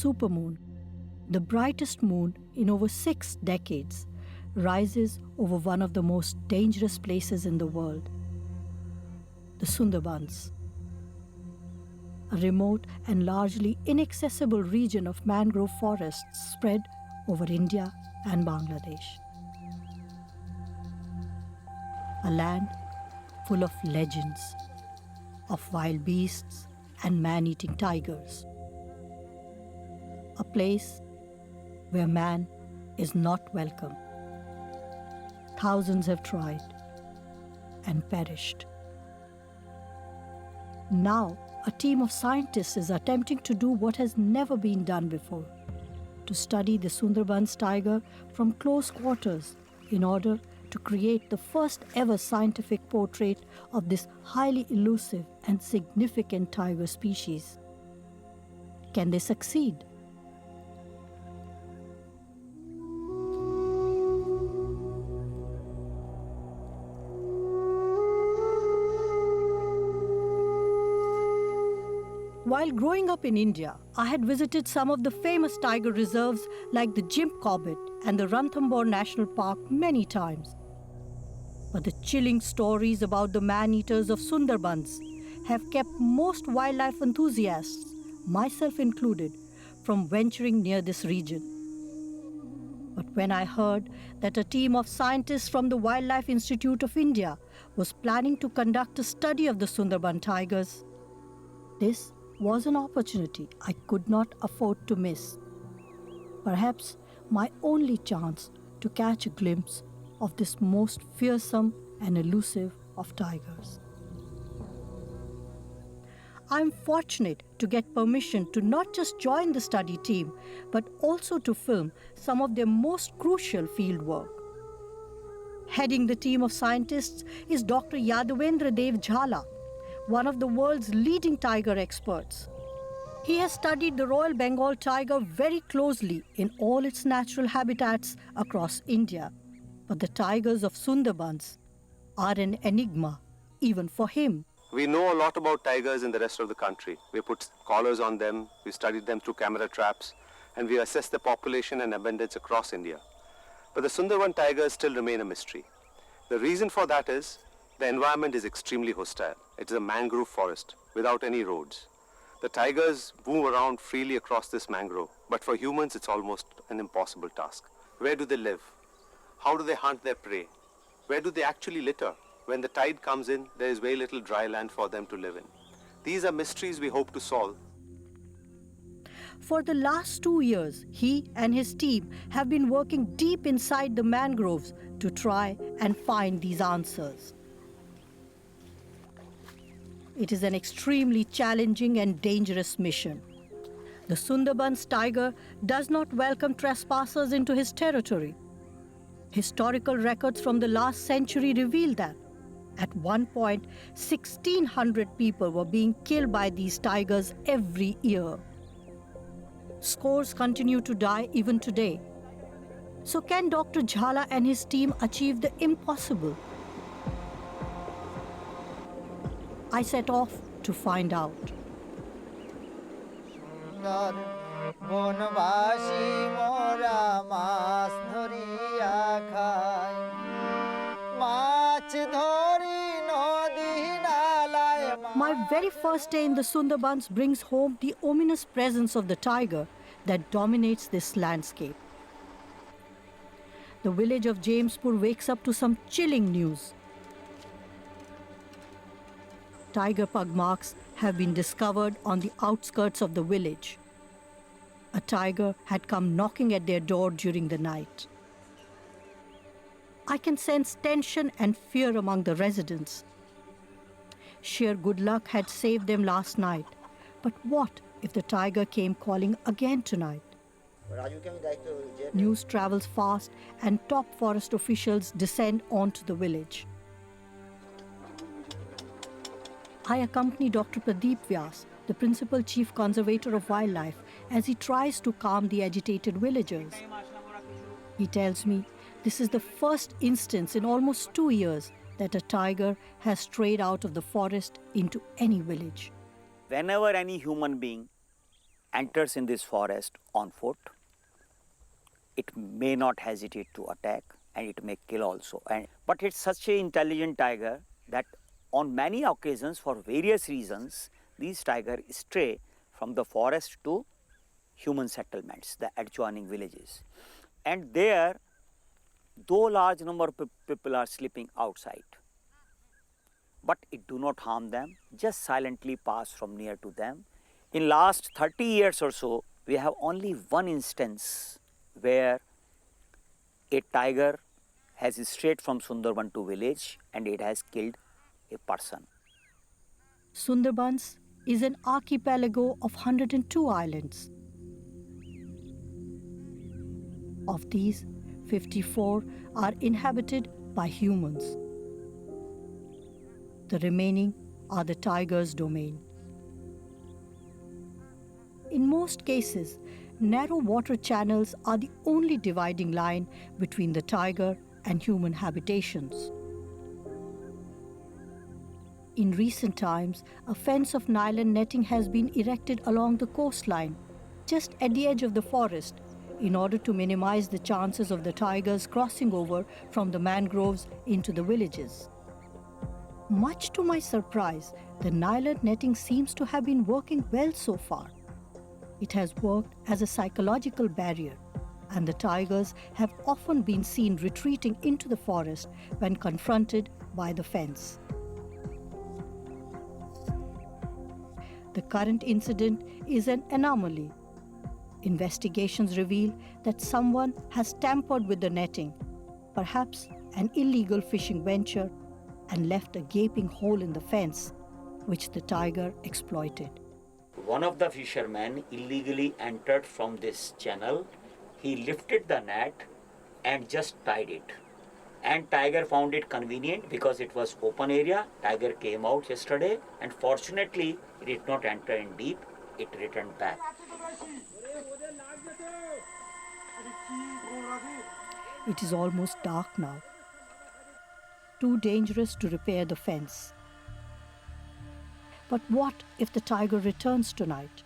supermoon, the brightest moon in over 6 decades, rises over one of the most dangerous places in the world, the Sundarbans, a remote and largely inaccessible region of mangrove forests spread over India and Bangladesh. A land full of legends, of wild beasts and man-eating tigers. A place where man is not welcome. Thousands have tried and perished. Now, a team of scientists is attempting to do what has never been done before, to study the Sundarbans tiger from close quarters in order to create the first ever scientific portrait of this highly elusive and significant tiger species. Can they succeed? While growing up in India, I had visited some of the famous tiger reserves like the Jim Corbett and the Ranthambore National Park many times. But the chilling stories about the man-eaters of Sundarbans have kept most wildlife enthusiasts, myself included, from venturing near this region. But when I heard that a team of scientists from the Wildlife Institute of India was planning to conduct a study of the Sundarban tigers, this was an opportunity I could not afford to miss. Perhaps my only chance to catch a glimpse of this most fearsome and elusive of tigers. I am fortunate to get permission to not just join the study team, but also to film some of their most crucial field work. Heading the team of scientists is Dr. Yadavendra Dev Jhala, one of the world's leading tiger experts. He has studied the Royal Bengal tiger very closely in all its natural habitats across India. But the tigers of Sundarbans are an enigma, even for him. We know a lot about tigers in the rest of the country. We put collars on them, we studied them through camera traps, and we assessed the population and abundance across India. But the Sundarban tigers still remain a mystery. The reason for that is the environment is extremely hostile. It is a mangrove forest without any roads. The tigers move around freely across this mangrove, but for humans it's almost an impossible task. Where do they live? How do they hunt their prey? Where do they actually litter? When the tide comes in, there is very little dry land for them to live in. These are mysteries we hope to solve. For the last 2 years, he and his team have been working deep inside the mangroves to try and find these answers. It is an extremely challenging and dangerous mission. The Sundarbans tiger does not welcome trespassers into his territory. Historical records from the last century reveal that at one point, 1,600 people were being killed by these tigers every year. Scores continue to die even today. So can Dr. Jhala and his team achieve the impossible? I set off to find out. My very first day in the Sundarbans brings home the ominous presence of the tiger that dominates this landscape. The village of Jamespur wakes up to some chilling news. Tiger pug marks have been discovered on the outskirts of the village. A tiger had come knocking at their door during the night. I can sense tension and fear among the residents. Sheer good luck had saved them last night. But what if the tiger came calling again tonight? News travels fast and top forest officials descend onto the village. I accompany Dr. Pradeep Vyas, the principal chief conservator of wildlife, as he tries to calm the agitated villagers. He tells me this is the first instance in almost 2 years that a tiger has strayed out of the forest into any village. Whenever any human being enters in this forest on foot, it may not hesitate to attack and it may kill also. But it's such an intelligent tiger that on many occasions, for various reasons, these tigers stray from the forest to human settlements, the adjoining villages. And there, though large number of people are sleeping outside, but it do not harm them, just silently pass from near to them. In last 30 years or so, we have only one instance where a tiger has strayed from Sundarban to village and it has killed a person. Sundarbans is an archipelago of 102 islands. Of these, 54 are inhabited by humans. The remaining are the tiger's domain. In most cases, narrow water channels are the only dividing line between the tiger and human habitations. In recent times, a fence of nylon netting has been erected along the coastline, just at the edge of the forest, in order to minimize the chances of the tigers crossing over from the mangroves into the villages. Much to my surprise, the nylon netting seems to have been working well so far. It has worked as a psychological barrier, and the tigers have often been seen retreating into the forest when confronted by the fence. The current incident is an anomaly. Investigations reveal that someone has tampered with the netting, perhaps an illegal fishing venture, and left a gaping hole in the fence, which the tiger exploited. One of the fishermen illegally entered from this channel. He lifted the net and just tied it. And tiger found it convenient because it was open area. Tiger came out yesterday and fortunately it did not enter in deep. It returned back. It is almost dark now. Too dangerous to repair the fence. But what if the tiger returns tonight?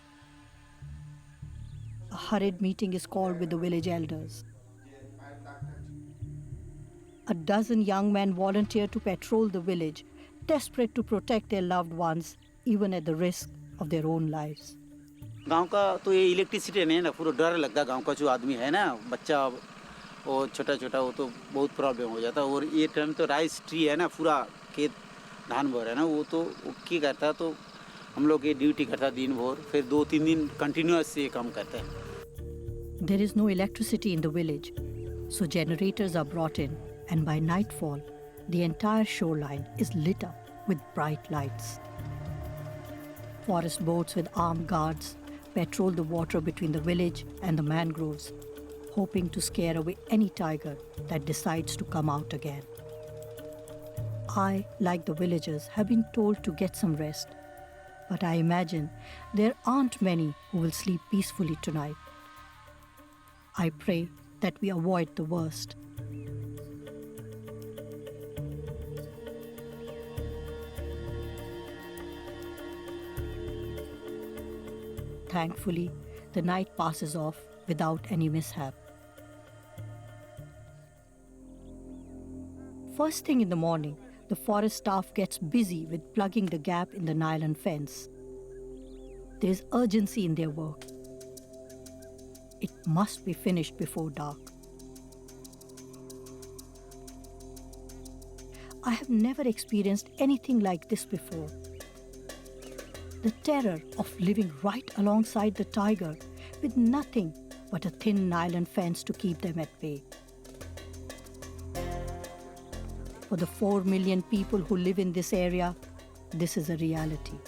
A hurried meeting is called with the village elders. A dozen young men volunteer to patrol the village, desperate to protect their loved ones, even at the risk of their own lives. गांव का तो ये electricity नहीं है ना, पूरा डर लगता है गांव का जो आदमी है ना, बच्चा वो छोटा छोटा वो तो बहुत प्रॉब्लम हो जाता है। और ये टाइम तो राइस ट्री है ना, पूरा खेत धान भर है ना, वो तो क्या करता, तो हम लोग ये ड्यूटी करता दिन भर, फिर 2-3 दिन कंटिन्यूअस ये काम करता है। There is no electricity in the village, so generators are brought in, and by nightfall, the entire shoreline is lit up with bright lights. Forest boats with armed guards patrol the water between the village and the mangroves, hoping to scare away any tiger that decides to come out again. I, like the villagers, have been told to get some rest, but I imagine there aren't many who will sleep peacefully tonight. I pray that we avoid the worst. Thankfully, the night passes off without any mishap. First thing in the morning, the forest staff gets busy with plugging the gap in the nylon fence. There is urgency in their work. It must be finished before dark. I have never experienced anything like this before. The terror of living right alongside the tiger with nothing but a thin nylon fence to keep them at bay. For the 4 million people who live in this area, this is a reality.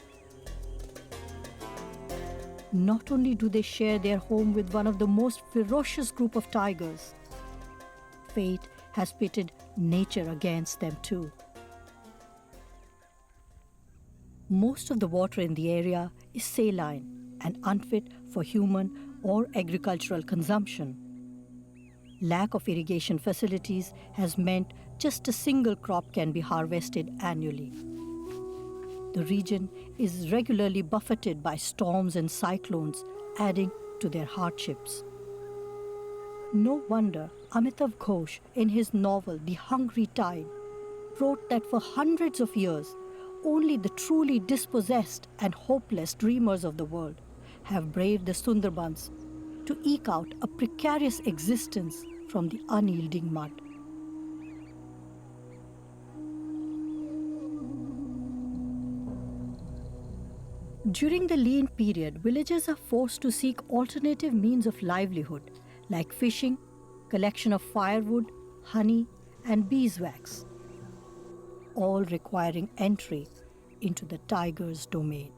Not only do they share their home with one of the most ferocious group of tigers, fate has pitted nature against them too. Most of the water in the area is saline and unfit for human or agricultural consumption. Lack of irrigation facilities has meant just a single crop can be harvested annually. The region is regularly buffeted by storms and cyclones, adding to their hardships. No wonder Amitav Ghosh, in his novel The Hungry Tide, wrote that for hundreds of years, only the truly dispossessed and hopeless dreamers of the world have braved the Sundarbans to eke out a precarious existence from the unyielding mud. During the lean period, villagers are forced to seek alternative means of livelihood like fishing, collection of firewood, honey, and beeswax, all requiring entry into the tiger's domain.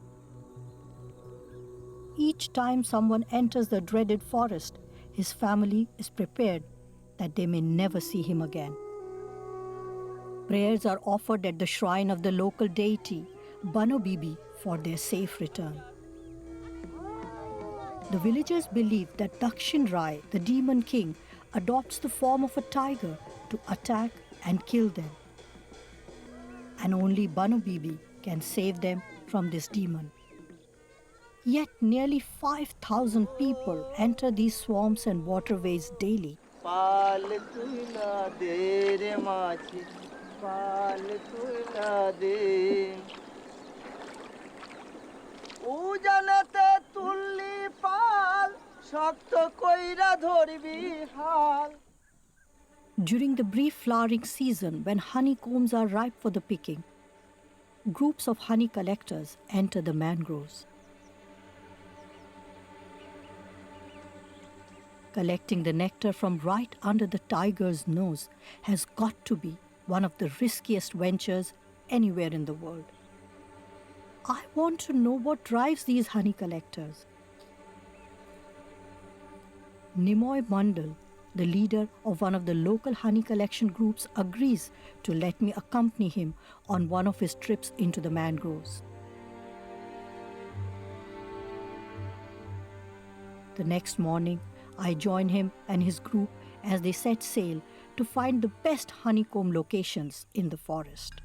Each time someone enters the dreaded forest, his family is prepared that they may never see him again. Prayers are offered at the shrine of the local deity, Bano Bibi, for their safe return. The villagers believe that Dakshin Rai, the demon king, adopts the form of a tiger to attack and kill them. And only Bano Bibi can save them from this demon. Yet nearly 5,000 people enter these swamps and waterways daily. During the brief flowering season, when honeycombs are ripe for the picking, groups of honey collectors enter the mangroves. Collecting the nectar from right under the tiger's nose has got to be one of the riskiest ventures anywhere in the world. I want to know what drives these honey collectors. Nimoy Mandal, the leader of one of the local honey collection groups, agrees to let me accompany him on one of his trips into the mangroves. The next morning, I join him and his group as they set sail to find the best honeycomb locations in the forest.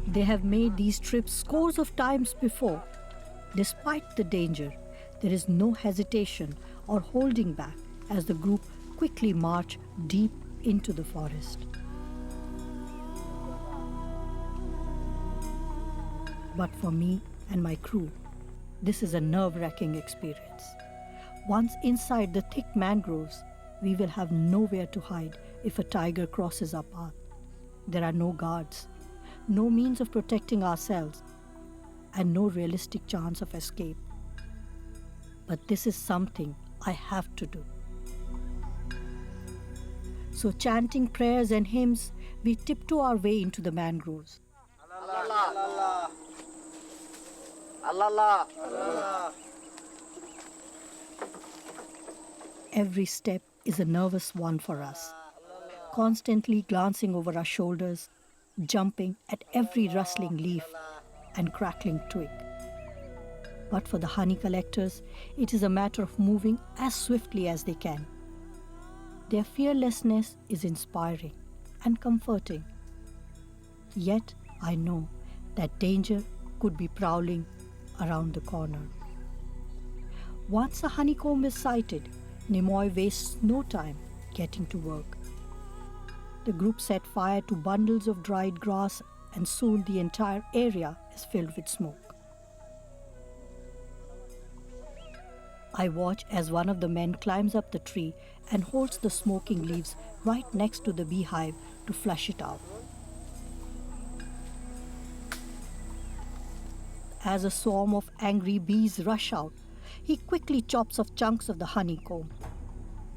They have made these trips scores of times before. Despite the danger, there is no hesitation or holding back as the group quickly march deep into the forest. But for me and my crew, this is a nerve-wracking experience. Once inside the thick mangroves, we will have nowhere to hide if a tiger crosses our path. There are no guards, no means of protecting ourselves, and no realistic chance of escape. But this is something I have to do. So chanting prayers and hymns, we tiptoe our way into the mangroves. Allah, Allah, Allah. Every step is a nervous one for us, constantly glancing over our shoulders, jumping at every rustling leaf and crackling twig. But for the honey collectors, it is a matter of moving as swiftly as they can. Their fearlessness is inspiring and comforting. Yet I know that danger could be prowling around the corner. Once a honeycomb is sighted, Nimoy wastes no time getting to work. The group set fire to bundles of dried grass, and soon the entire area is filled with smoke. I watch as one of the men climbs up the tree and holds the smoking leaves right next to the beehive to flush it out. As a swarm of angry bees rush out, he quickly chops off chunks of the honeycomb.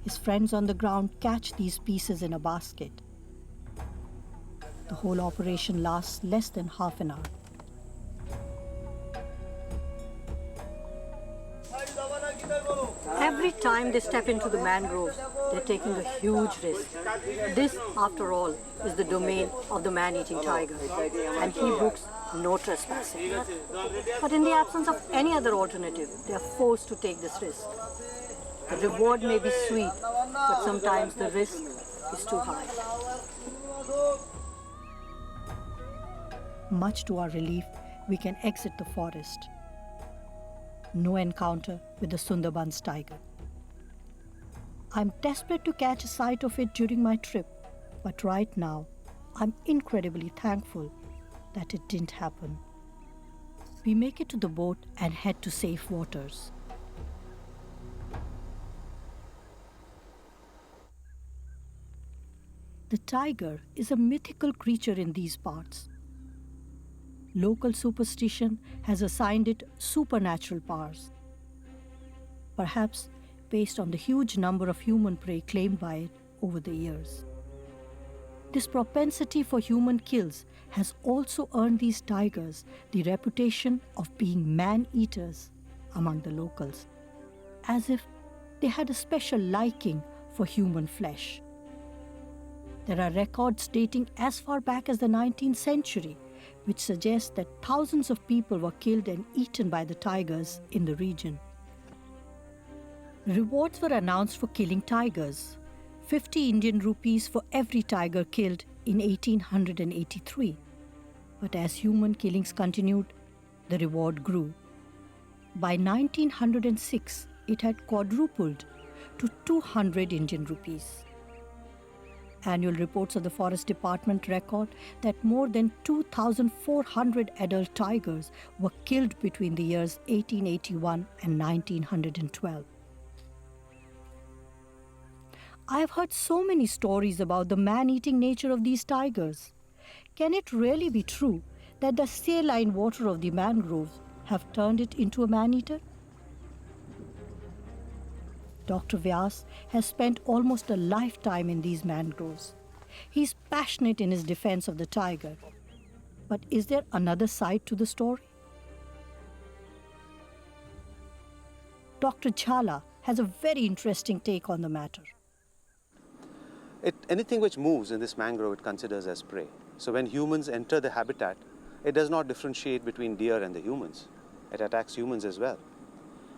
His friends on the ground catch these pieces in a basket. The whole operation lasts less than half an hour. Every time they step into the mangroves, they're taking a huge risk. This, after all, is the domain of the man-eating tiger, and he books no trespassing. But in the absence of any other alternative, they are forced to take this risk. The reward may be sweet, but sometimes the risk is too high. Much to our relief, we can exit the forest. No encounter with the Sundarbans tiger. I'm desperate to catch a sight of it during my trip, but right now, I'm incredibly thankful that it didn't happen. We make it to the boat and head to safe waters. The tiger is a mythical creature in these parts. Local superstition has assigned it supernatural powers, perhaps based on the huge number of human prey claimed by it over the years. This propensity for human kills has also earned these tigers the reputation of being man-eaters among the locals, as if they had a special liking for human flesh. There are records dating as far back as the 19th century, which suggests that thousands of people were killed and eaten by the tigers in the region. Rewards were announced for killing tigers, 50 Indian rupees for every tiger killed in 1883. But as human killings continued, the reward grew. By 1906, it had quadrupled to 200 Indian rupees. Annual reports of the Forest Department record that more than 2,400 adult tigers were killed between the years 1881 and 1912. I have heard so many stories about the man-eating nature of these tigers. Can it really be true that the saline water of the mangroves have turned it into a man-eater? Dr. Vyas has spent almost a lifetime in these mangroves. He's passionate in his defense of the tiger. But is there another side to the story? Dr. Jhala has a very interesting take on the matter. Anything which moves in this mangrove it considers as prey. So when humans enter the habitat, it does not differentiate between deer and the humans. It attacks humans as well.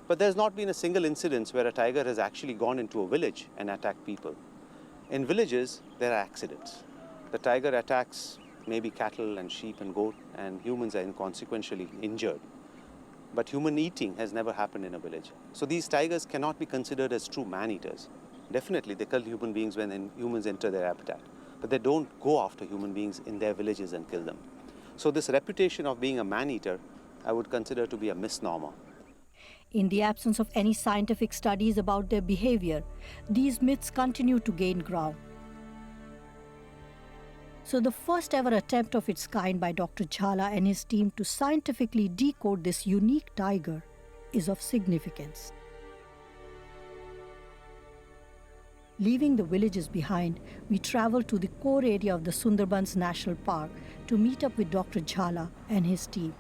But there's not been a single incident where a tiger has actually gone into a village and attacked people. In villages, there are accidents. The tiger attacks maybe cattle and sheep and goat, and humans are inconsequentially injured. But human eating has never happened in a village. So these tigers cannot be considered as true man-eaters. Definitely, they kill human beings when humans enter their habitat, but they don't go after human beings in their villages and kill them. So this reputation of being a man-eater, I would consider to be a misnomer. In the absence of any scientific studies about their behavior, these myths continue to gain ground. So the first ever attempt of its kind by Dr. Jhala and his team to scientifically decode this unique tiger is of significance. Leaving the villages behind, we travel to the core area of the Sundarbans National Park to meet up with Dr. Jhala and his team.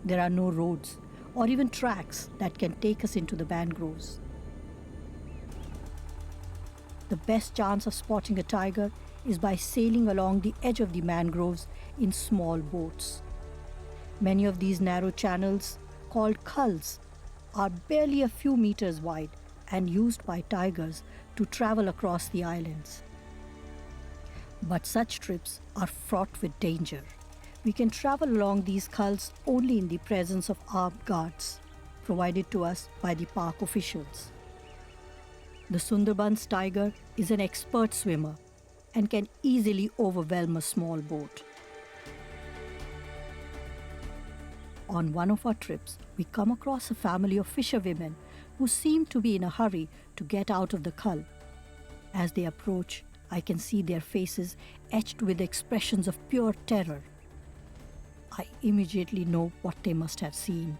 There are no roads or even tracks that can take us into the mangroves. The best chance of spotting a tiger is by sailing along the edge of the mangroves in small boats. Many of these narrow channels, called khals, are barely a few meters wide and used by tigers to travel across the islands. But such trips are fraught with danger. We can travel along these khals only in the presence of armed guards, provided to us by the park officials. The Sundarbans tiger is an expert swimmer and can easily overwhelm a small boat. On one of our trips, we come across a family of fisherwomen who seem to be in a hurry to get out of the khal. As they approach, I can see their faces etched with expressions of pure terror. I immediately know what they must have seen.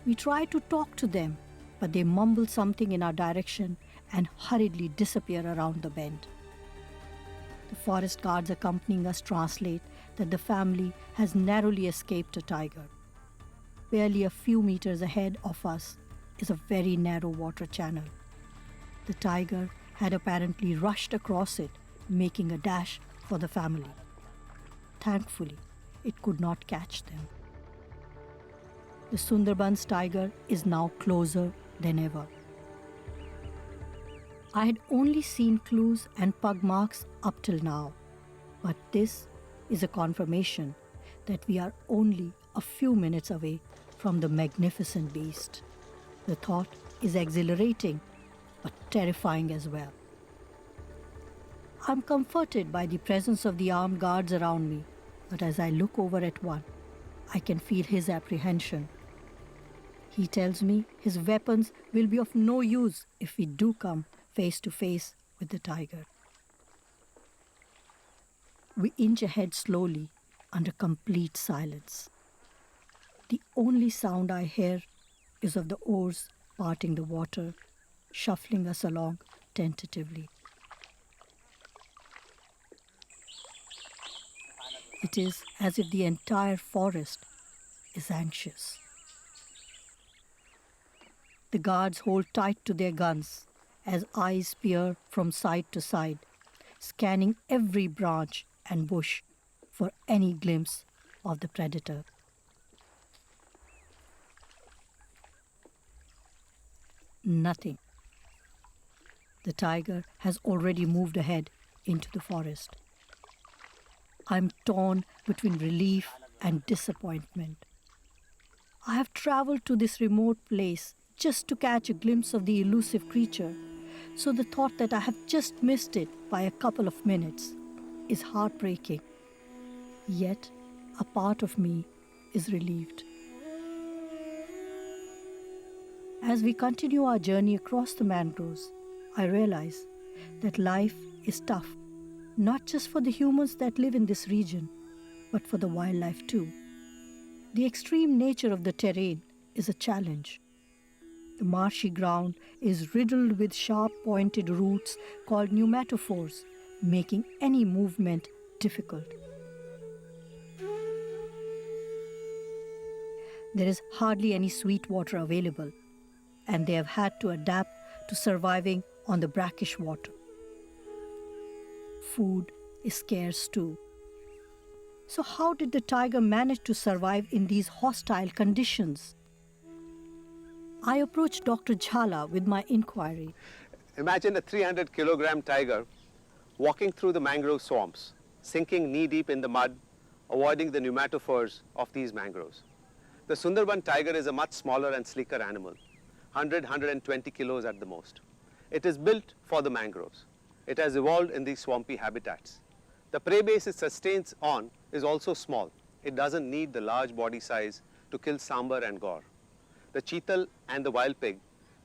We try to talk to them, but they mumble something in our direction and hurriedly disappear around the bend. The forest guards accompanying us translate that the family has narrowly escaped a tiger. Barely a few meters ahead of us is a very narrow water channel. The tiger had apparently rushed across it, making a dash for the family. Thankfully, it could not catch them. The Sundarbans tiger is now closer than ever. I had only seen clues and pug marks up till now, but this is a confirmation that we are only a few minutes away from the magnificent beast. The thought is exhilarating, but terrifying as well. I'm comforted by the presence of the armed guards around me, but as I look over at one, I can feel his apprehension. He tells me his weapons will be of no use if we do come face to face with the tiger. We inch ahead slowly under complete silence. The only sound I hear is of the oars parting the water, shuffling us along tentatively. It is as if the entire forest is anxious. The guards hold tight to their guns as eyes peer from side to side, scanning every branch and bush for any glimpse of the predator. Nothing. The tiger has already moved ahead into the forest. I'm torn between relief and disappointment. I have traveled to this remote place just to catch a glimpse of the elusive creature, so the thought that I have just missed it by a couple of minutes is heartbreaking. Yet, a part of me is relieved. As we continue our journey across the mangroves, I realize that life is tough, not just for the humans that live in this region, but for the wildlife too. The extreme nature of the terrain is a challenge. The marshy ground is riddled with sharp-pointed roots called pneumatophores, making any movement difficult. There is hardly any sweet water available, and they have had to adapt to surviving on the brackish water. Food is scarce too. So how did the tiger manage to survive in these hostile conditions? I approached Dr. Jhala with my inquiry. Imagine a 300-kilogram tiger walking through the mangrove swamps, sinking knee-deep in the mud, avoiding the pneumatophores of these mangroves. The Sundarban tiger is a much smaller and sleeker animal, 100-120 kilos at the most. It is built for the mangroves. It has evolved in these swampy habitats. The prey base it sustains on is also small. It doesn't need the large body size to kill sambar and gaur. The cheetal and the wild pig,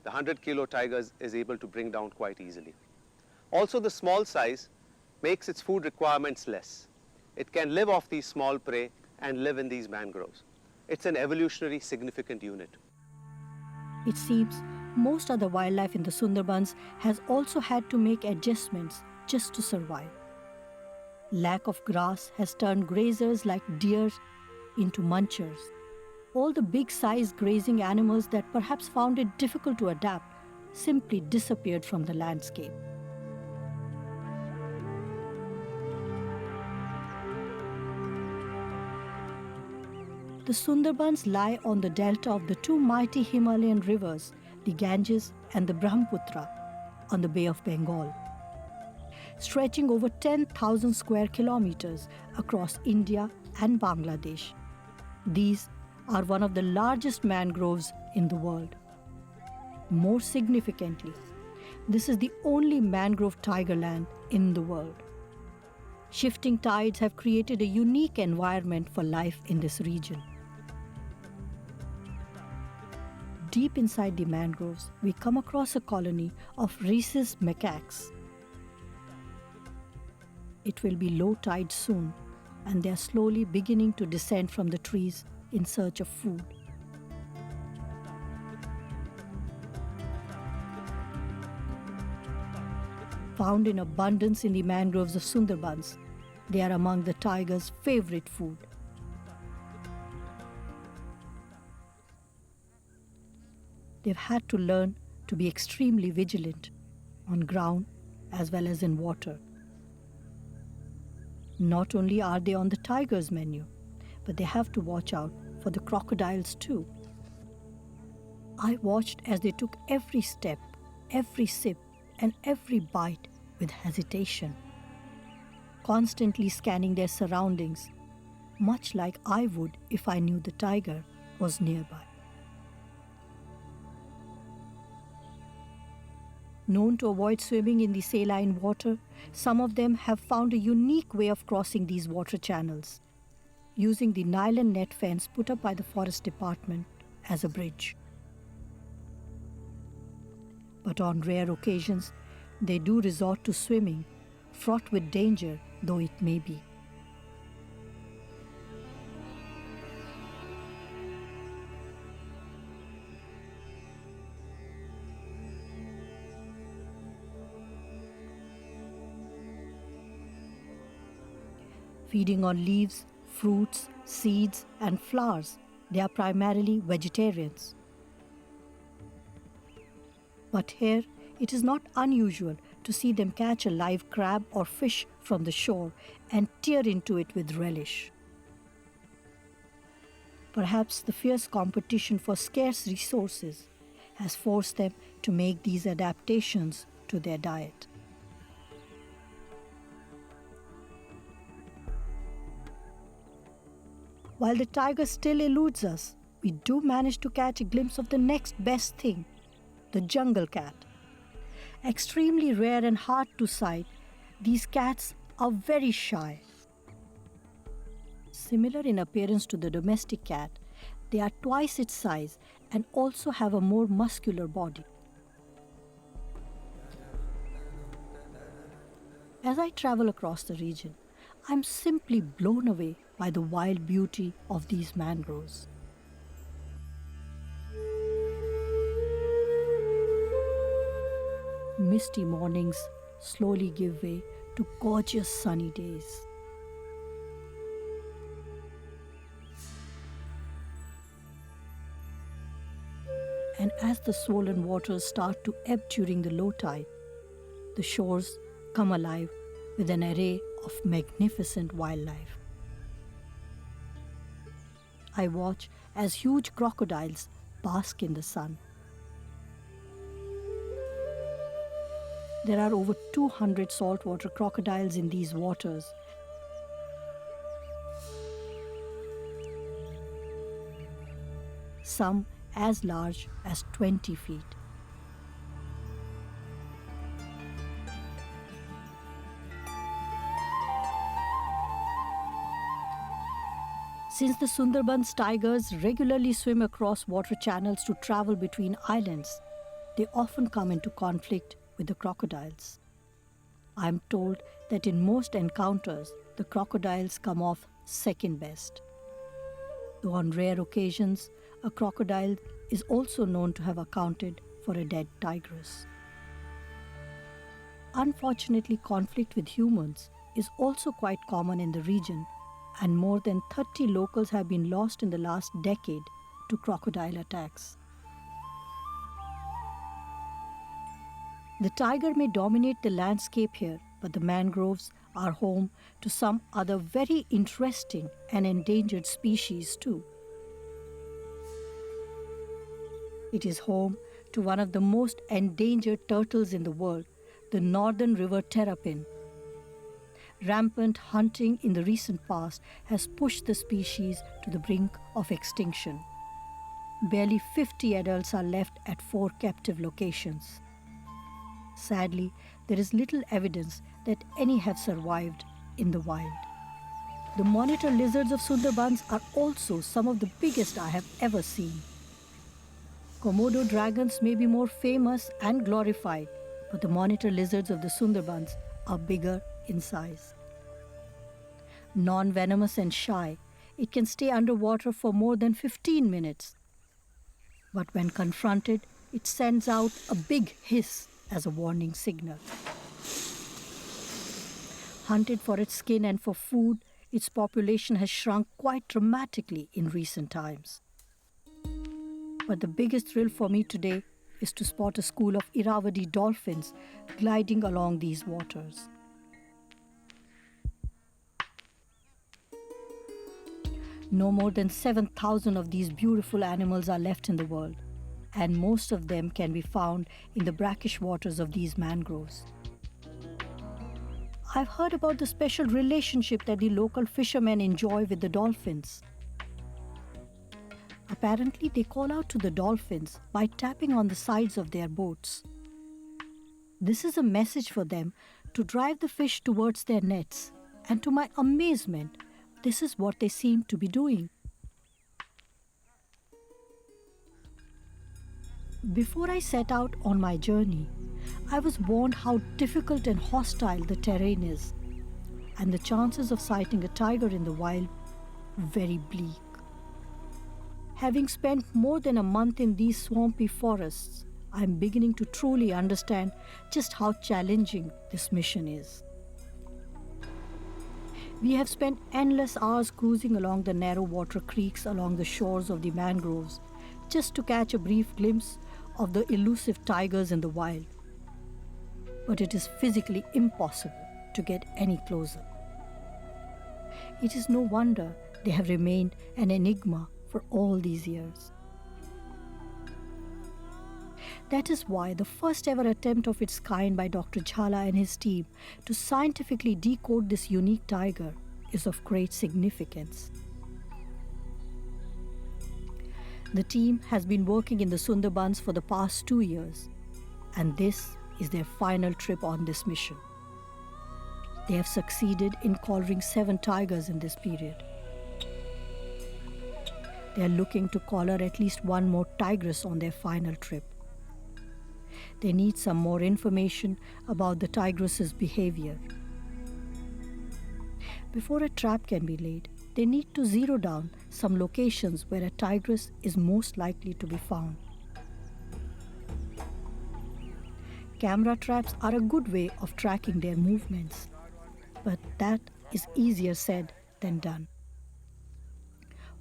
the 100-kilo tigers, is able to bring down quite easily. Also, the small size makes its food requirements less. It can live off these small prey and live in these mangroves. It's an evolutionary significant unit. It seems most other wildlife in the Sundarbans has also had to make adjustments just to survive. Lack of grass has turned grazers like deer into munchers. All the big-sized grazing animals that perhaps found it difficult to adapt simply disappeared from the landscape. The Sundarbans lie on the delta of the two mighty Himalayan rivers, the Ganges and the Brahmaputra, on the Bay of Bengal, stretching over 10,000 square kilometers across India and Bangladesh. These are one of the largest mangroves in the world. More significantly, this is the only mangrove tigerland in the world. Shifting tides have created a unique environment for life in this region. Deep inside the mangroves, we come across a colony of rhesus macaques. It will be low tide soon, and they are slowly beginning to descend from the trees in search of food. Found in abundance in the mangroves of Sundarbans, they are among the tiger's favorite food. they've had to learn to be extremely vigilant on ground as well as in water. Not only are they on the tiger's menu, but they have to watch out for the crocodiles too. I watched as they took every step, every sip, and every bite with hesitation, constantly scanning their surroundings, much like I would if I knew the tiger was nearby. Known to avoid swimming in the saline water, some of them have found a unique way of crossing these water channels, using the nylon net fence put up by the forest department as a bridge. But on rare occasions, they do resort to swimming, fraught with danger though it may be. Feeding on leaves, fruits, seeds, and flowers, they are primarily vegetarians. But here, it is not unusual to see them catch a live crab or fish from the shore and tear into it with relish. Perhaps the fierce competition for scarce resources has forced them to make these adaptations to their diet. While the tiger still eludes us, we do manage to catch a glimpse of the next best thing, the jungle cat. Extremely rare and hard to sight, these cats are very shy. Similar in appearance to the domestic cat, they are twice its size and also have a more muscular body. As I travel across the region, I'm simply blown away by the wild beauty of these mangroves. Misty mornings slowly give way to gorgeous sunny days. And as the swollen waters start to ebb during the low tide, the shores come alive with an array of magnificent wildlife. I watch as huge crocodiles bask in the sun. There are over 200 saltwater crocodiles in these waters. Some as large as 20 feet. Since the Sundarbans tigers regularly swim across water channels to travel between islands, they often come into conflict with the crocodiles. I am told that in most encounters, the crocodiles come off second best. Though on rare occasions, a crocodile is also known to have accounted for a dead tigress. Unfortunately, conflict with humans is also quite common in the region, and more than 30 locals have been lost in the last decade to crocodile attacks. The tiger may dominate the landscape here, but the mangroves are home to some other very interesting and endangered species too. It is home to one of the most endangered turtles in the world, the northern river terrapin. Rampant hunting in the recent past has pushed the species to the brink of extinction. Barely 50 adults are left at 4 captive locations. Sadly, there is little evidence that any have survived in the wild. The monitor lizards of Sundarbans are also some of the biggest I have ever seen. Komodo dragons may be more famous and glorified, but the monitor lizards of the Sundarbans are bigger in size. Non-venomous and shy, it can stay underwater for more than 15 minutes. But when confronted, it sends out a big hiss as a warning signal. Hunted for its skin and for food, its population has shrunk quite dramatically in recent times. But the biggest thrill for me today is to spot a school of Irrawaddy dolphins gliding along these waters. No more than 7,000 of these beautiful animals are left in the world, and most of them can be found in the brackish waters of these mangroves. I've heard about the special relationship that the local fishermen enjoy with the dolphins. Apparently, they call out to the dolphins by tapping on the sides of their boats. This is a message for them to drive the fish towards their nets, and to my amazement, this is what they seem to be doing. Before I set out on my journey, I was warned how difficult and hostile the terrain is, and the chances of sighting a tiger in the wild very bleak. Having spent more than a month in these swampy forests, I am beginning to truly understand just how challenging this mission is. We have spent endless hours cruising along the narrow water creeks along the shores of the mangroves just to catch a brief glimpse of the elusive tigers in the wild. But it is physically impossible to get any closer. It is no wonder they have remained an enigma for all these years. That is why the first ever attempt of its kind by Dr. Jhala and his team to scientifically decode this unique tiger is of great significance. The team has been working in the Sundarbans for the past 2 years, and this is their final trip on this mission. They have succeeded in collaring 7 tigers in this period. They are looking to collar at least one more tigress on their final trip. They need some more information about the tigress's behavior. Before a trap can be laid, they need to zero down some locations where a tigress is most likely to be found. Camera traps are a good way of tracking their movements, but that is easier said than done.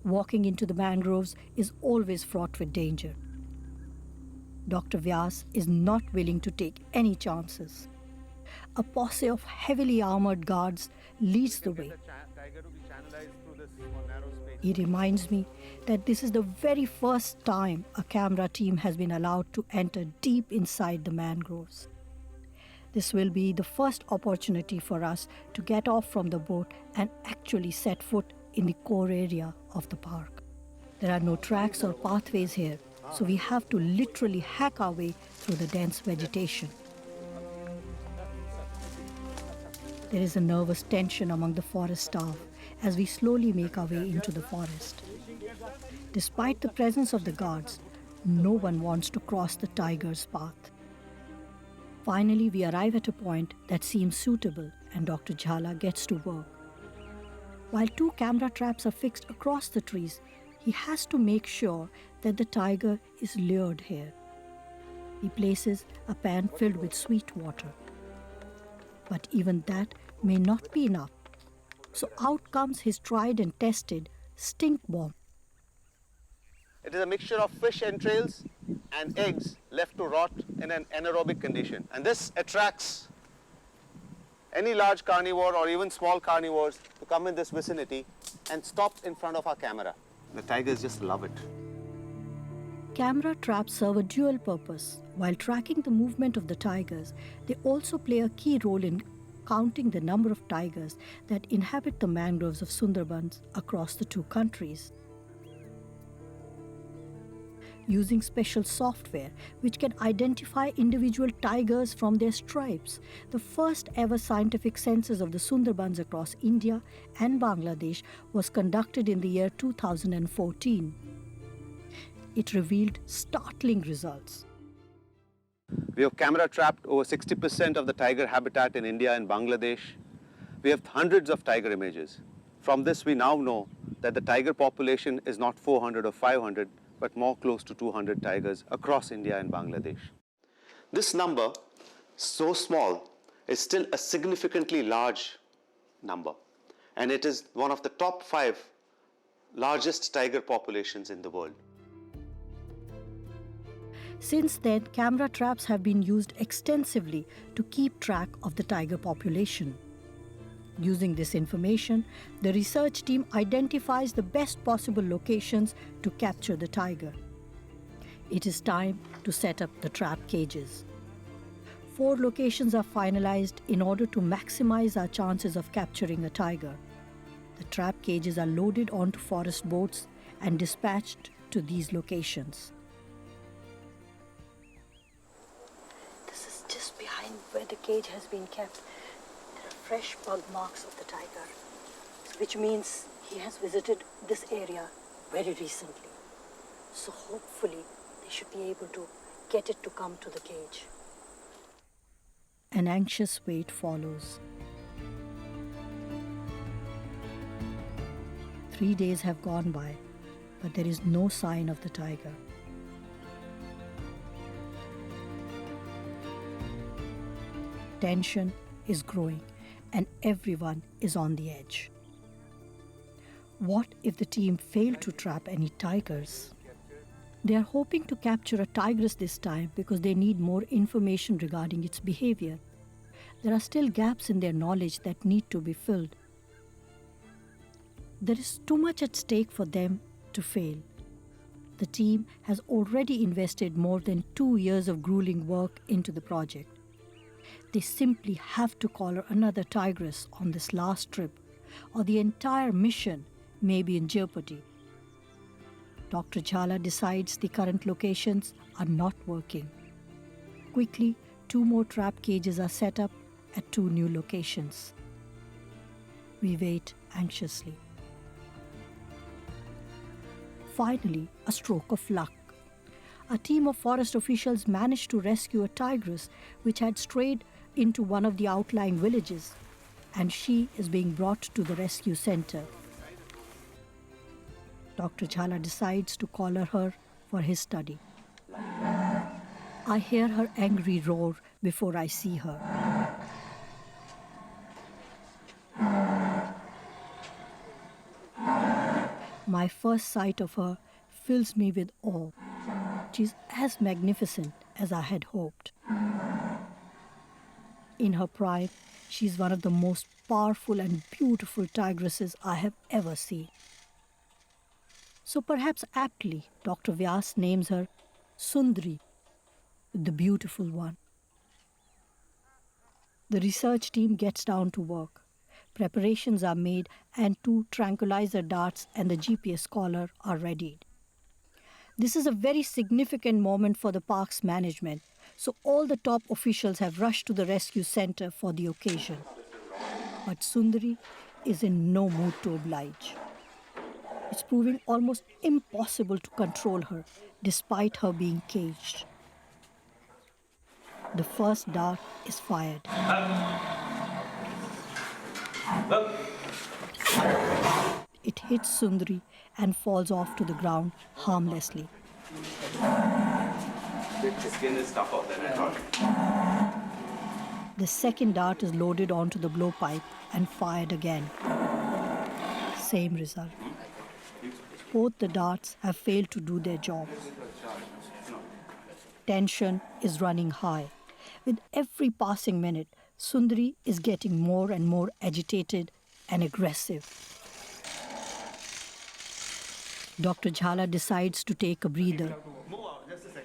Walking into the mangroves is always fraught with danger. Dr. Vyas is not willing to take any chances. A posse of heavily armored guards leads the way. He reminds me that this is the very first time a camera team has been allowed to enter deep inside the mangroves. This will be the first opportunity for us to get off from the boat and actually set foot in the core area of the park. There are no tracks or pathways here, so we have to literally hack our way through the dense vegetation. There is a nervous tension among the forest staff as we slowly make our way into the forest. Despite the presence of the guards, no one wants to cross the tiger's path. Finally, we arrive at a point that seems suitable and Dr. Jhala gets to work. While 2 camera traps are fixed across the trees, he has to make sure that the tiger is lured here. He places a pan filled with sweet water. But even that may not be enough. So out comes his tried and tested stink bomb. It is a mixture of fish entrails and eggs left to rot in an anaerobic condition. And this attracts any large carnivore or even small carnivores to come in this vicinity and stop in front of our camera. The tigers just love it. Camera traps serve a dual purpose. While tracking the movement of the tigers, they also play a key role in counting the number of tigers that inhabit the mangroves of Sundarbans across the 2 countries. Using special software which can identify individual tigers from their stripes, the first ever scientific census of the Sundarbans across India and Bangladesh was conducted in the year 2014. It revealed startling results. We have camera trapped over 60% of the tiger habitat in India and Bangladesh. We have hundreds of tiger images. From this, we now know that the tiger population is not 400 or 500, but more close to 200 tigers across India and Bangladesh. This number, so small, is still a significantly large number, and it is one of the top 5 largest tiger populations in the world. Since then, camera traps have been used extensively to keep track of the tiger population. Using this information, the research team identifies the best possible locations to capture the tiger. It is time to set up the trap cages. 4 locations are finalized in order to maximize our chances of capturing a tiger. The trap cages are loaded onto forest boats and dispatched to these locations. This is just behind where the cage has been kept. There are fresh bug marks of the tiger, which means he has visited this area very recently. So hopefully they should be able to get it to come to the cage. An anxious wait follows. 3 days have gone by, but there is no sign of the tiger. Tension is growing and everyone is on the edge. What if the team failed to trap any tigers? They are hoping to capture a tigress this time because they need more information regarding its behavior. There are still gaps in their knowledge that need to be filled. There is too much at stake for them to fail. The team has already invested more than 2 years of grueling work into the project. They simply have to collar another tigress on this last trip, or the entire mission may be in jeopardy. Dr. Jhala decides the current locations are not working. Quickly, 2 more trap cages are set up at 2 new locations. We wait anxiously. Finally, a stroke of luck. A team of forest officials managed to rescue a tigress which had strayed into one of the outlying villages, and she is being brought to the rescue center. Dr. Jhala decides to collar her for his study. I hear her angry roar before I see her. My first sight of her fills me with awe. She's as magnificent as I had hoped. In her prime, she's one of the most powerful and beautiful tigresses I have ever seen. So perhaps aptly, Dr. Vyas names her Sundari, the beautiful one. The research team gets down to work. Preparations are made and 2 tranquilizer darts and the GPS collar are readied. This is a very significant moment for the park's management, so all the top officials have rushed to the rescue center for the occasion. But Sundari is in no mood to oblige. It's proving almost impossible to control her, despite her being caged. The first dart is fired. It hits Sundari and falls off to the ground harmlessly. The skin is tougher than I thought. The second dart is loaded onto the blowpipe and fired again. Same result. Both the darts have failed to do their job. Tension is running high. With every passing minute, Sundari is getting more and more agitated and aggressive. Dr. Jhala decides to take a breather.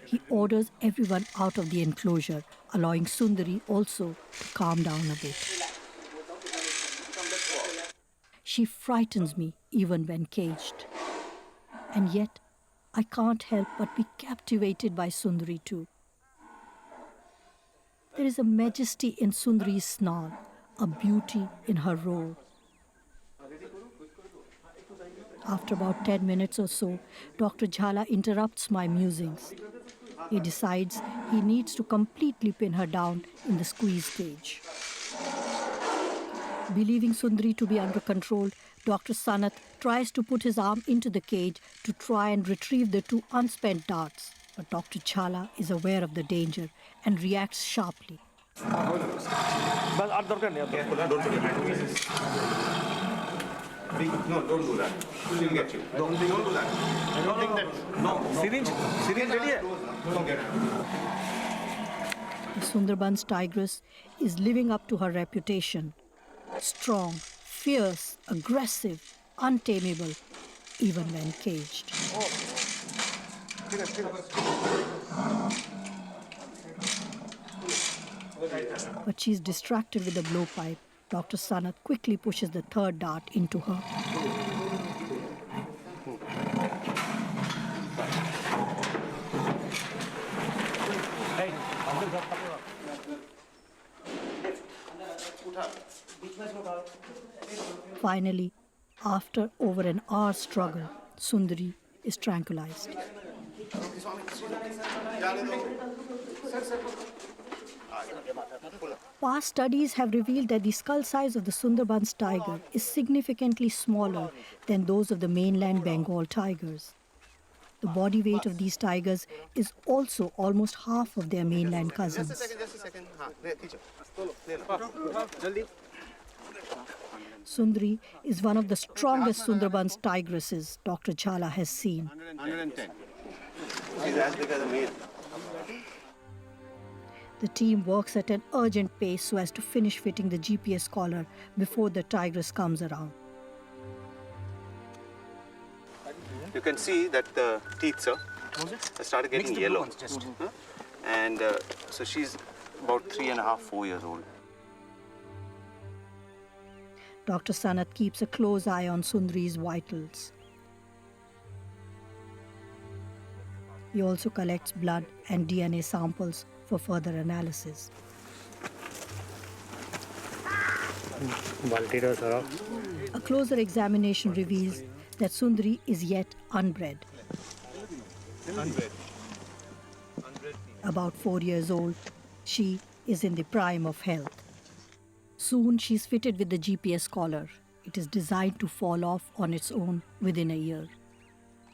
He orders everyone out of the enclosure, allowing Sundari also to calm down a bit. She frightens me even when caged. And yet, I can't help but be captivated by Sundari too. There is a majesty in Sundari's snarl, a beauty in her roar. After about 10 minutes or so, Dr. Jhala interrupts my musings. He decides he needs to completely pin her down in the squeeze cage. Believing Sundari to be under control, Dr. Sanath tries to put his arm into the cage to try and retrieve the 2 unspent darts. But Dr. Jhala is aware of the danger and reacts sharply. No, don't do that. She'll get you. Don't do that. I don't think that. No. Syringe ready hai? Don't get her. The Sundarbans tigress is living up to her reputation. Strong, fierce, aggressive, untamable, even when caged. But she's distracted with the blowpipe. Dr. Sanath quickly pushes the third dart into her. Finally, after over an hour's struggle, Sundari is tranquilized. Past studies have revealed that the skull size of the Sundarbans tiger is significantly smaller than those of the mainland Bengal tigers. The body weight of these tigers is also almost half of their mainland cousins. Just a second. Sundari is one of the strongest Sundarbans tigresses Dr. Jhala has seen. 110. She's as big as a male. The team works at an urgent pace so as to finish fitting the GPS collar before the tigress comes around. You can see that the teeth, sir, started getting yellow. And so she's about 3.5, 4 years old. Dr. Sanath keeps a close eye on Sundari's vitals. He also collects blood and DNA samples for further analysis. A closer examination reveals that Sundari is yet unbred. About 4 years old, she is in the prime of health. Soon she's fitted with the GPS collar. It is designed to fall off on its own within a year.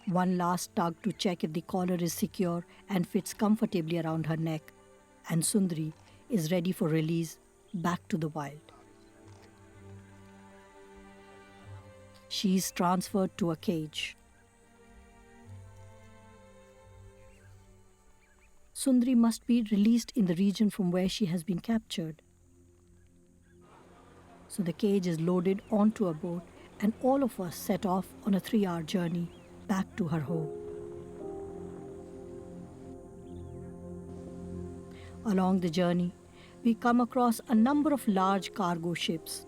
One last tug to check if the collar is secure and fits comfortably around her neck, and Sundari is ready for release back to the wild. She is transferred to a cage. Sundari must be released in the region from where she has been captured. So the cage is loaded onto a boat and all of us set off on a 3-hour journey back to her home. Along the journey, we come across a number of large cargo ships.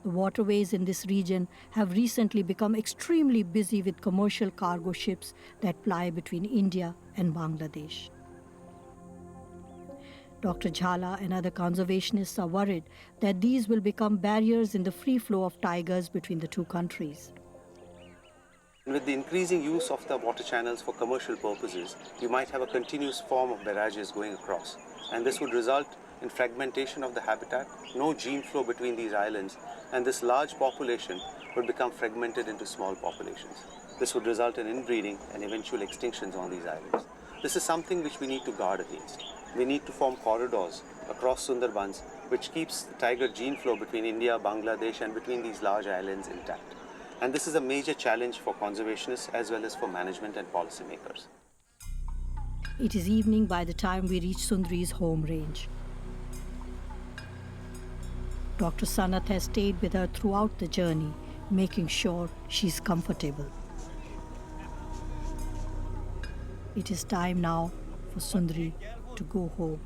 The waterways in this region have recently become extremely busy with commercial cargo ships that ply between India and Bangladesh. Dr. Jhala and other conservationists are worried that these will become barriers in the free flow of tigers between the two countries. With the increasing use of the water channels for commercial purposes, you might have a continuous form of barrages going across. And this would result in fragmentation of the habitat, no gene flow between these islands, and this large population would become fragmented into small populations. This would result in inbreeding and eventual extinctions on these islands. This is something which we need to guard against. We need to form corridors across Sundarbans which keeps the tiger gene flow between India, Bangladesh and between these large islands intact. And this is a major challenge for conservationists as well as for management and policymakers. It is evening by the time we reach Sundari's home range. Dr. Sanath has stayed with her throughout the journey, making sure she's comfortable. It is time now for Sundari to go home.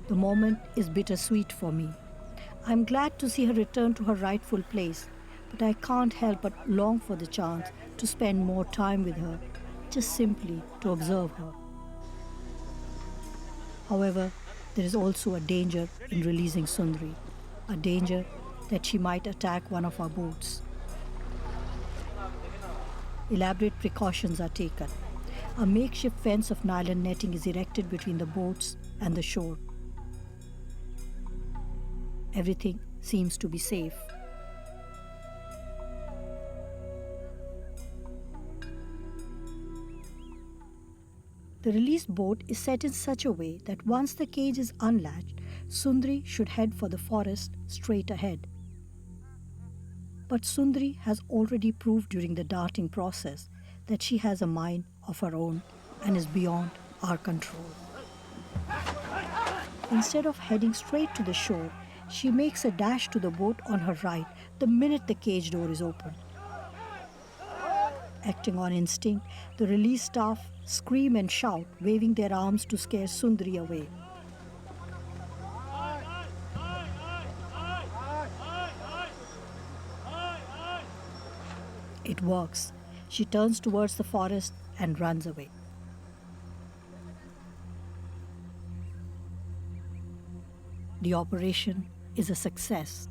The moment is bittersweet for me. I'm glad to see her return to her rightful place, but I can't help but long for the chance to spend more time with her, just simply to observe her. However, there is also a danger in releasing Sundari, a danger that she might attack one of our boats. Elaborate precautions are taken. A makeshift fence of nylon netting is erected between the boats and the shore. Everything seems to be safe. The released boat is set in such a way that once the cage is unlatched, Sundari should head for the forest straight ahead. But Sundri has already proved during the darting process that she has a mind of her own and is beyond our control. Instead of heading straight to the shore, she makes a dash to the boat on her right the minute the cage door is open. Acting on instinct, the release staff scream and shout, waving their arms to scare Sundri away. It works. She turns towards the forest and runs away. The operation is a success.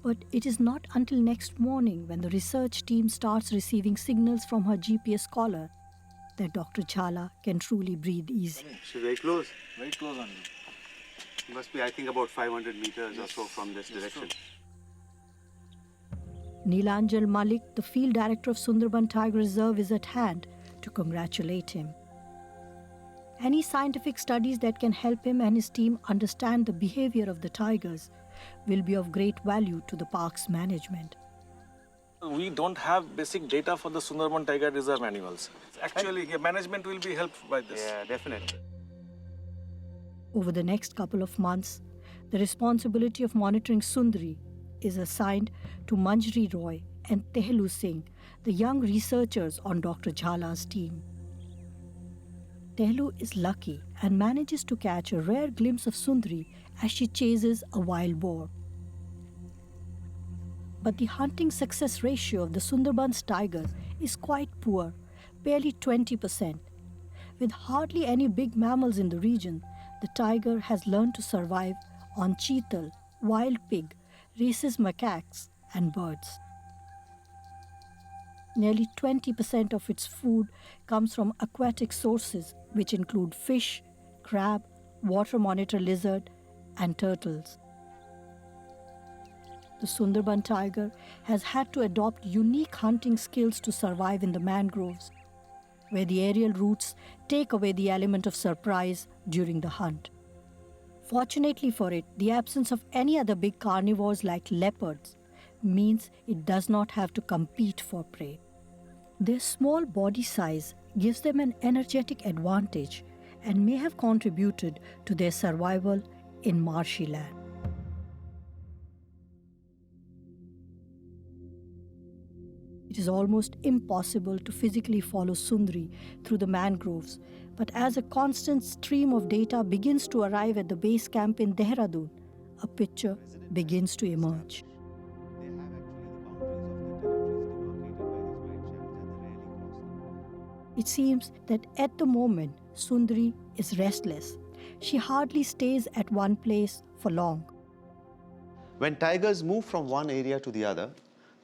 But it is not until next morning, when the research team starts receiving signals from her GPS collar, that Dr. Jhala can truly breathe easy. She's very close. Very close on you. It must be, I think, about 500 meters or so from this direction. Neelanjal Malik, the field director of Sundarban Tiger Reserve, is at hand to congratulate him. Any scientific studies that can help him and his team understand the behavior of the tigers will be of great value to the park's management. We don't have basic data for the Sundarban Tiger Reserve animals. Actually, management will be helped by this. Yeah, definitely. Over the next couple of months, the responsibility of monitoring Sundri is assigned to Manjri Roy and Tehlu Singh, the young researchers on Dr. Jhala's team. Tehlu is lucky and manages to catch a rare glimpse of Sundri as she chases a wild boar. But the hunting success ratio of the Sundarban's tiger is quite poor, barely 20%. With hardly any big mammals in the region, the tiger has learned to survive on cheetal, wild pig, rhesus macaques, and birds. Nearly 20% of its food comes from aquatic sources, which include fish, crab, water monitor lizard, and turtles. The Sundarban tiger has had to adopt unique hunting skills to survive in the mangroves, where the aerial roots take away the element of surprise during the hunt. Fortunately for it, the absence of any other big carnivores like leopards means it does not have to compete for prey. Their small body size gives them an energetic advantage and may have contributed to their survival in marshy land. It is almost impossible to physically follow Sundri through the mangroves, but as a constant stream of data begins to arrive at the base camp in Dehradun, a picture begins to emerge. It seems that at the moment, Sundri is restless. She hardly stays at one place for long. When tigers move from one area to the other,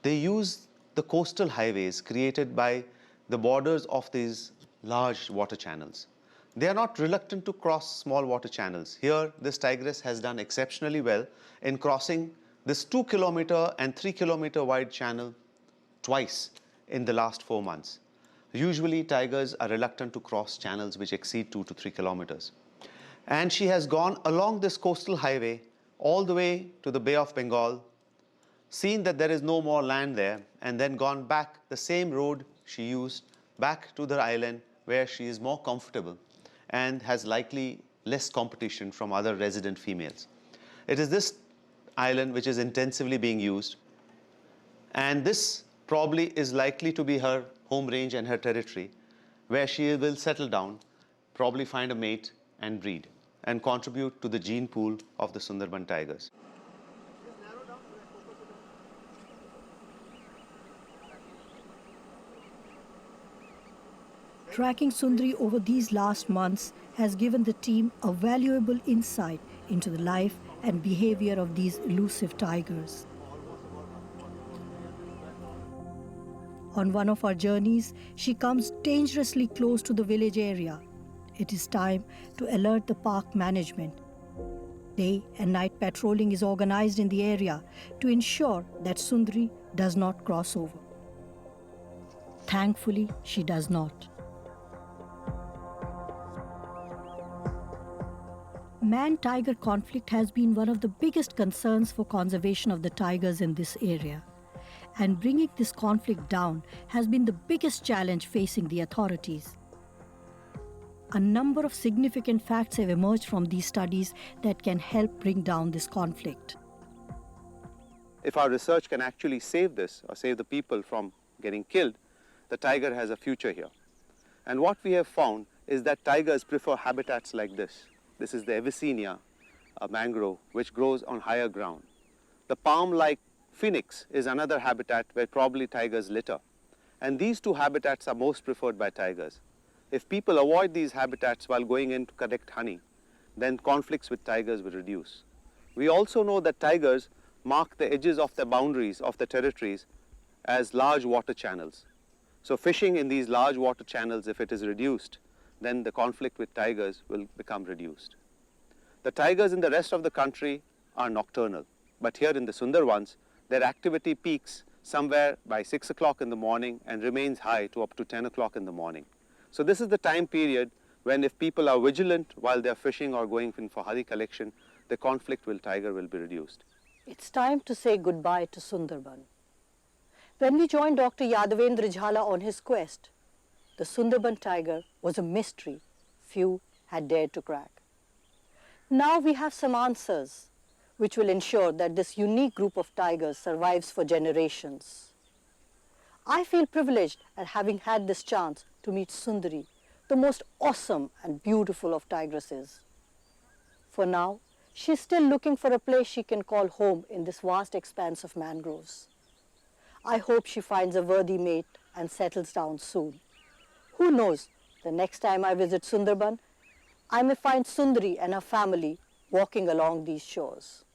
they use the coastal highways created by the borders of these large water channels. They are not reluctant to cross small water channels. Here, this tigress has done exceptionally well in crossing this 2-kilometer and 3-kilometer wide channel twice in the last 4 months. Usually, tigers are reluctant to cross channels which exceed 2 to 3 kilometers. And she has gone along this coastal highway all the way to the Bay of Bengal, seen that there is no more land there, and then gone back the same road she used back to the island where she is more comfortable and has likely less competition from other resident females. It is this island which is intensively being used, and this probably is likely to be her home range and her territory, where she will settle down, probably find a mate and breed, and contribute to the gene pool of the Sundarban tigers. Tracking Sundri over these last months has given the team a valuable insight into the life and behavior of these elusive tigers. On one of our journeys, she comes dangerously close to the village area. It is time to alert the park management. Day and night patrolling is organized in the area to ensure that Sundri does not cross over. Thankfully, she does not. man-tiger conflict has been one of the biggest concerns for conservation of the tigers in this area. And bringing this conflict down has been the biggest challenge facing the authorities. A number of significant facts have emerged from these studies that can help bring down this conflict. If our research can actually save this or save the people from getting killed, the tiger has a future here. And what we have found is that tigers prefer habitats like this. This is the Avicennia, a mangrove which grows on higher ground. The palm-like phoenix is another habitat where probably tigers litter. And these two habitats are most preferred by tigers. If people avoid these habitats while going in to collect honey, then conflicts with tigers will reduce. We also know that tigers mark the edges of the boundaries of the territories as large water channels. So fishing in these large water channels, if it is reduced, then the conflict with tigers will become reduced. The tigers in the rest of the country are nocturnal, but here in the Sundarbans, their activity peaks somewhere by 6 o'clock in the morning and remains high to up to 10 o'clock in the morning. So this is the time period when if people are vigilant while they're fishing or going in for honey collection, the conflict with tiger will be reduced. It's time to say goodbye to Sundarban. When we joined Dr. Yadavendra Jhala on his quest, the Sundarban tiger was a mystery few had dared to crack. Now we have some answers which will ensure that this unique group of tigers survives for generations. I feel privileged at having had this chance to meet Sundari, the most awesome and beautiful of tigresses. For now, she's still looking for a place she can call home in this vast expanse of mangroves. I hope she finds a worthy mate and settles down soon. Who knows, the next time I visit Sundarban, I may find Sundari and her family walking along these shores.